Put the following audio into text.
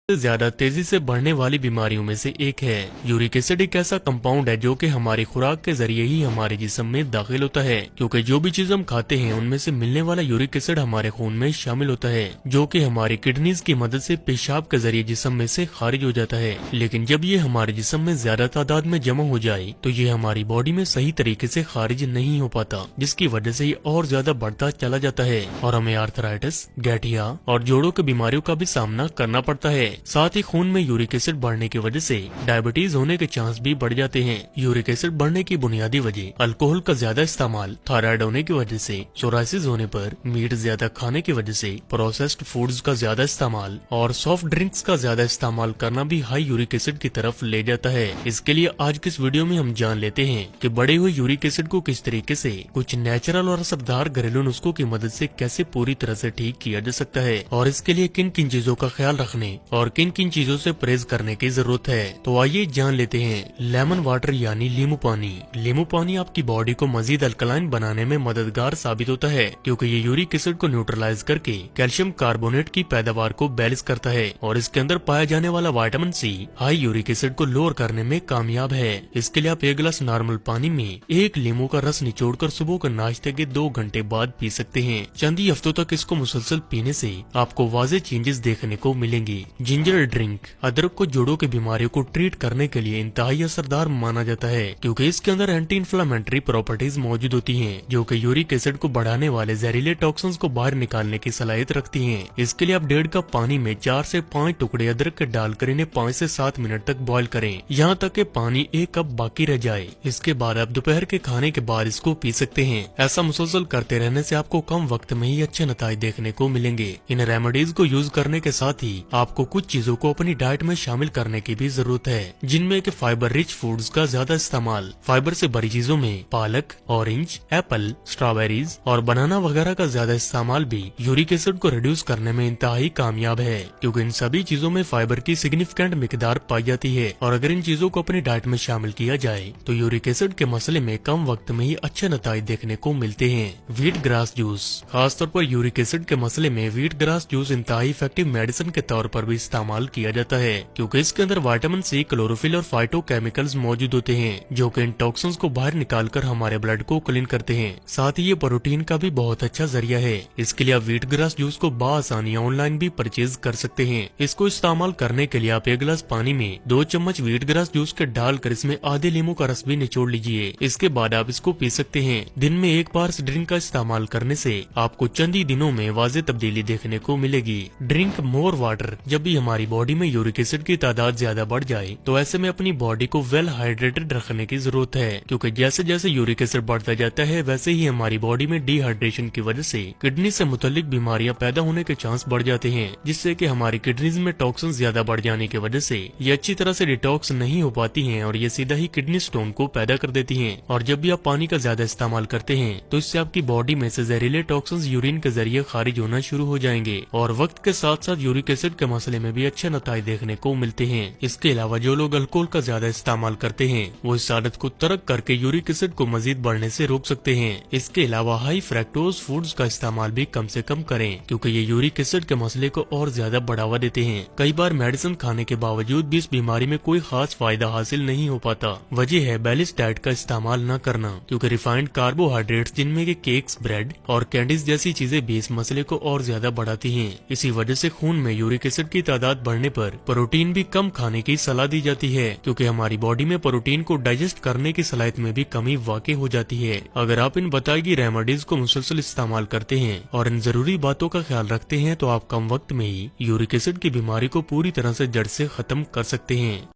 ज्यादा तेजी से बढ़ने वाली बीमारियों में से एक है। यूरिक एसिड एक ऐसा कंपाउंड है जो कि हमारी खुराक के जरिए ही हमारे जिस्म में दाखिल होता है, क्योंकि जो भी चीज हम खाते हैं उनमें से मिलने वाला यूरिक एसिड हमारे खून में शामिल होता है, जो कि हमारी किडनीज की मदद से पेशाब के जरिए जिस्म में से खारिज हो जाता है। लेकिन जब ये हमारे जिस्म में ज्यादा तादाद में जमा हो जाए तो ये हमारी बॉडी में सही तरीके से खारिज नहीं हो पाता, जिसकी वजह से ये और ज्यादा बढ़ता चला जाता है और हमें आर्थराइटिस, गठिया और जोड़ों की बीमारियों का भी सामना करना पड़ता है। साथ ही खून में यूरिक एसिड बढ़ने की वजह से डायबिटीज होने के चांस भी बढ़ जाते हैं। यूरिक एसिड बढ़ने की बुनियादी वजह अल्कोहल का ज्यादा इस्तेमाल, थायराइड होने की वजह से, सोराइसिस होने पर, मीट ज्यादा खाने की वजह से, प्रोसेस्ड फूड्स का ज्यादा इस्तेमाल और सॉफ्ट ड्रिंक्स का ज्यादा इस्तेमाल करना भी हाई यूरिक एसिड की तरफ ले जाता है। इसके लिए आज की इस वीडियो में हम जान लेते हैं कि बढ़े हुए यूरिक एसिड को किस तरीके से कुछ नेचुरल और असरदार घरेलू नुस्खों की मदद से कैसे पूरी तरह से ठीक किया जा सकता है और इसके लिए किन किन चीजों का ख्याल रखने और किन किन चीजों से परहेज करने की जरूरत है। तो आइए जान लेते हैं। लेमन वाटर यानी नींबू पानी। नींबू पानी आपकी बॉडी को मजीद अल्कलाइन बनाने में मददगार साबित होता है, क्योंकि ये यूरिक एसिड को न्यूट्रलाइज करके कैल्शियम कार्बोनेट की पैदावार को बैलेंस करता है और इसके अंदर पाया जाने वाला vitamin C high uric acid को लोअर करने में कामयाब है। इसके लिए आप एक गिलास नॉर्मल पानी में एक नींबू का रस निचोड़कर सुबह के नाश्ते के 2 घंटे बाद पी सकते हैं। चंद ही हफ्तों तक इसको मुसलसल पीने से आपको वाज़ेह चेंजेस देखने को मिलेंगे। Ginger drink. अदरक को जोड़ों की बीमारियों को ट्रीट करने के लिए इंतहाई असरदार माना जाता है, क्योंकि इसके अंदर एंटी इन्फ्लेमेटरी प्रॉपर्टीज मौजूद होती हैं, जो कि यूरिक एसिड को बढ़ाने वाले जहरीले टॉक्सिन्स को बाहर निकालने की सलाहियत रखती हैं। इसके लिए आप 1.5 कप पानी में 4 से 5 टुकड़े अदरक के डालकर इन्हें 5 से 7 मिनट तक बॉईल करें, यहाँ तक कि पानी 1 कप बाकी रह जाए। इसके बाद आप दोपहर के खाने के बाद इसको पी सकते हैं। ऐसा मुसलसल करते रहने से आपको कम वक्त में ही अच्छे नतीजे देखने को मिलेंगे। इन रेमेडीज को यूज करने के साथ ही आपको कुछ चीजों को अपनी डाइट में शामिल करने की भी जरूरत है, जिनमें कि फाइबर रिच फूड्स का ज्यादा इस्तेमाल। फाइबर से भरी चीजों में पालक, ऑरेंज, एप्पल, स्ट्रॉबेरीज और बनाना वगैरह का ज्यादा इस्तेमाल भी यूरिक एसिड को रिड्यूस करने में इंतहाई कामयाब है, क्योंकि इन सभी चीजों में फाइबर की सिग्निफिकेंट मिकदार पाई जाती है और अगर इन चीजों को अपनी डाइट में शामिल किया जाए तो यूरिक एसिड के मसले में कम वक्त में ही अच्छे नतीजे देखने को मिलते हैं। Wheat grass juice. खासतौर पर यूरिक एसिड के मसले में व्हीट ग्रास जूस इंतहाई इफेक्टिव मेडिसिन के तौर पर भी इस्तेमाल किया जाता है, क्योंकि इसके अंदर विटामिन सी, क्लोरोफिल और फाइटोकेमिकल्स मौजूद होते हैं, जो कि इन टॉक्सिन्स को बाहर निकालकर हमारे ब्लड को क्लीन करते हैं। साथ ही ये प्रोटीन का भी बहुत अच्छा जरिया है। इसके लिए आप व्हीट ग्रास जूस को बआसानी ऑनलाइन भी परचेज कर सकते हैं। इसको इस्तेमाल करने के लिए आप 1 गिलास पानी में 2 चम्मच व्हीट ग्रास जूस के डालकर इसमें आधे नींबू का रस भी निचोड़ लीजिए। इसके बाद आप इसको पी सकते हैं। दिन में 1 बार इस ड्रिंक का इस्तेमाल करने से आपको चंद ही दिनों में वाज़ेह तब्दीली देखने को मिलेगी। Drink more water. जब भी हमारी बॉडी में यूरिक एसिड की तादाद ज्यादा बढ़ जाए तो ऐसे में अपनी बॉडी को वेल हाइड्रेटेड रखने की जरूरत है, क्योंकि जैसे जैसे यूरिक एसिड बढ़ता जाता है वैसे ही हमारी बॉडी में डिहाइड्रेशन की वजह से किडनी से मुतल्लिक बीमारियां पैदा होने के चांस बढ़ जाते हैं, जिससे कि हमारी किडनीज में टॉक्सिन ज्यादा बढ़ जाने की वजह से ये अच्छी तरह से डिटॉक्स नहीं हो पाती हैं और ये सीधा ही किडनी स्टोन को पैदा कर देती हैं। और जब भी आप पानी का ज्यादा इस्तेमाल करते हैं तो इससे आपकी बॉडी में से जहरीले टॉक्सिन यूरिन के जरिए खारिज होना शुरू हो जाएंगे और वक्त के साथ साथ यूरिक एसिड के मसले में भी अच्छे नतीजे देखने को मिलते हैं। इसके अलावा जो लोग अल्कोहल का ज्यादा इस्तेमाल करते हैं वो इस आदत को तर्क करके यूरिक एसिड को मजीद बढ़ने से रोक सकते हैं। इसके अलावा हाई फ्रैक्टोज फूड्स का इस्तेमाल भी कम से कम करें, क्योंकि ये यूरिक एसिड के मसले को और ज्यादा बढ़ावा देते हैं। कई बार मेडिसिन खाने के बावजूद भी इस बीमारी में कोई खास फायदा हासिल नहीं हो पाता। वजह है बैलेंस डाइट का इस्तेमाल न करना, क्योंकि रिफाइंड कार्बोहाइड्रेट्स जिनमें के केक्स, ब्रेड और कैंडीज जैसी चीजें भी इस मसले को और ज्यादा बढ़ाती हैं। इसी वजह से खून में यूरिक एसिड की तादाद बढ़ने पर प्रोटीन भी कम खाने की सलाह दी जाती है, क्योंकि हमारी बॉडी में प्रोटीन को डाइजेस्ट करने की सलाहियत में भी कमी वाक़ई हो जाती है। अगर आप इन बताई गई रेमेडीज को मुसलसल इस्तेमाल करते हैं और इन जरूरी बातों का ख्याल रखते हैं तो आप कम वक्त में ही यूरिक एसिड की बीमारी को पूरी तरह से जड़ से खत्म कर सकते हैं।